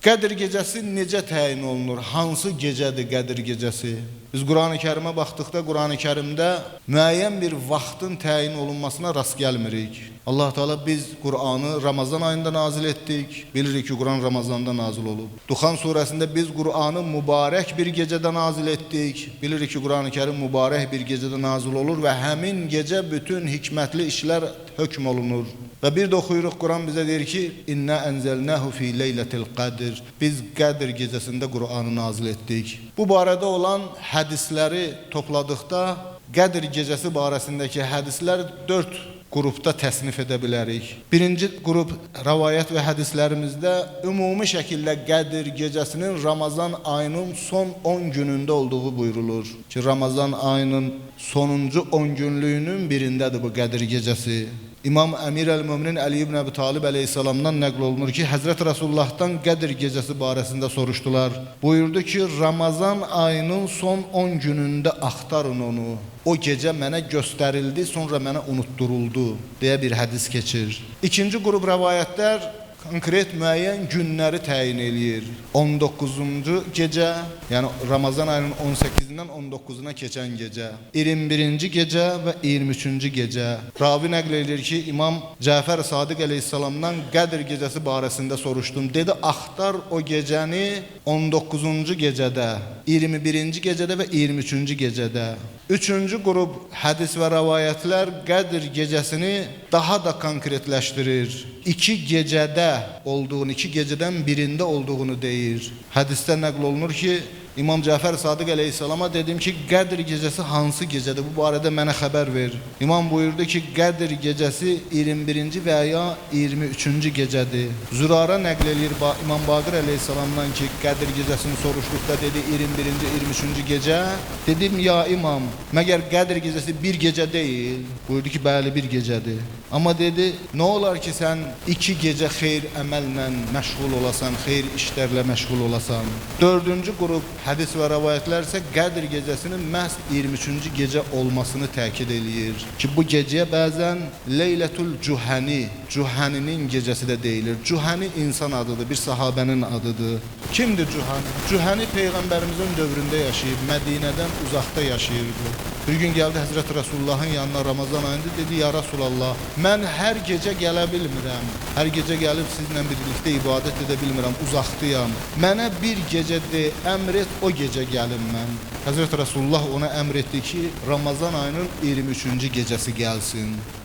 Qədir gecəsi necə təyin olunur? Hansı gecədir Qədir gecəsi? Biz Qur'an-ı Kərimə baxdıqda Qur'an-ı Kərimdə müəyyən bir vaxtın təyin olunmasına rast gəlmirik. Allah Teala biz Qur'anı Ramazan ayında nazil etdik. Bilirik ki, Qur'an Ramazanda nazil olub. Duxan surəsində biz Qur'anı mübarək bir gecədə nazil etdik. Bilirik ki, Qur'an-ı Kərim mübarək bir gecədə nazil olur və həmin gecə bütün hikmətli işlər hökm olunur. Və bir də oxuyuruq, Quran bizə deyir ki, İnna ənzəlnəhu fi leylətil qədr. Biz Qədr gecəsində Qur'anı nazil etdik. Bu barədə olan hədisləri topladıqda Qədr gecəsi barəsindəki hədislər 4 qrupda təsnif edə bilərik. Birinci qrup rəvayət və hədislərimizdə ümumi şəkildə Qədr gecəsinin Ramazan ayının son 10 günündə olduğu buyurulur. Ki, Ramazan ayının sonuncu 10 günlüyünün birindədir bu Qədr gecəsi. İmam Əmir el-Möminin Əli ibn Əbi Talib əleyhissalamdan nəql olunur ki, Həzrət Rasulullah'dan Qədr gecəsi barəsində soruşdular. Buyurdu ki, Ramazan ayının son 10 günündə axtarın onu. O gecə mənə göstərildi, sonra mənə unutturuldu deyə bir hədis keçir. İkinci qrup rəvayətlər konkret müəyyən günləri təyin eləyir. 19-cu gecə, yəni Ramazan ayının 18-dən 19-una keçən gecə, 21-ci gecə və 23-cü gecə. Ravi nəql edir ki, İmam Cəfər Sadiq əleyhissalamdan Qədr gecəsi barəsində soruşdum. Dedi, axtar o gecəni 19-cu gecədə, 21-ci gecədə və 23-cü gecədə. Üçüncü qrup hədis və rəvayətlər Qədr gecəsini daha da konkretləşdirir. 2 gecədə olduğunu, 2 gecədən birində olduğunu deyir. Hədisdə nəql olunur ki, İmam Cəfər Sadiq əleyhissalama dedim ki, Qədr gecəsi hansı gecədir? Bu barədə mənə xəbər ver. İmam buyurdu ki, Qədr gecəsi 21-ci və ya 23-cü gecədir. Zürara nəql edir İmam Baqir əleyhissalamdan ki, Qədr gecəsini soruşduqda dedi 21-ci, 23-cü gecə. Dedim, ya İmam, məgər Qədr gecəsi bir gecə deyil? Buyurdu ki, bəli, bir gecədir. Amma dedi, nə olar ki, sən 2 gecə xeyr əməllə məşğul olasan, xeyr işlərlə məşğul olasan? Dördüncü qrup hədis və rəvayətlər isə Qədr gecəsinin məhz 23-cü gecə olmasını təkid eləyir. Ki, bu gecəyə bəzən Leylətul Cühəni, Cühəninin gecəsi də deyilir. Cühəni insan adıdır, bir sahabənin adıdır. Kimdir Cühəni? Cühəni Peyğəmbərimizin dövründə yaşayıb, Mədinədən uzaqda yaşayırdı. Bir gün gəldi Həzrət Rasulullahın yanına Ramazan ayında, dedi, ya Rasulallah, mən hər gecə gələ bilmirəm. Hər gecə gəlib sizinlə birlikdə ibadət edə bilmirəm, uzaqdayam. Mənə bir gecə de, əmr et, o gecə gəlim mən. Həzrət Rasulullah ona əmr etdi ki, Ramazan ayının 23-cü gecəsi gəlsin.